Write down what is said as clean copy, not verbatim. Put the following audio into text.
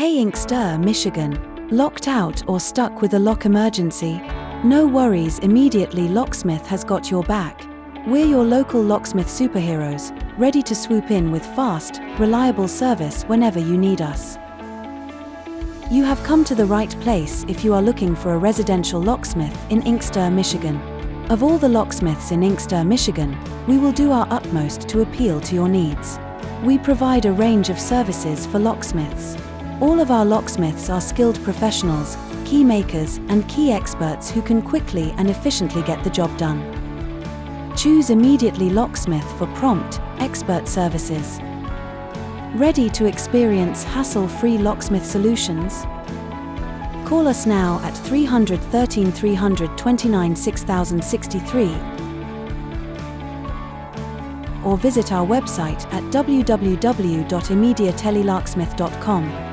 Hey Inkster, Michigan. Locked out or stuck with a lock emergency? No worries, immediately Locksmith has got your back. We're your local locksmith superheroes, ready to swoop in with fast, reliable service whenever you need us. You have come to the right place if you are looking for a residential locksmith in Inkster, Michigan. Of all the locksmiths in Inkster, Michigan, we will do our utmost to appeal to your needs. We provide a range of services for locksmiths. All of our locksmiths are skilled professionals, key makers, and key experts who can quickly and efficiently get the job done. Choose immediately Locksmith for prompt, expert services. Ready to experience hassle-free locksmith solutions? Call us now at 313 329 6063 or visit our website at www.immediatellocksmith.com.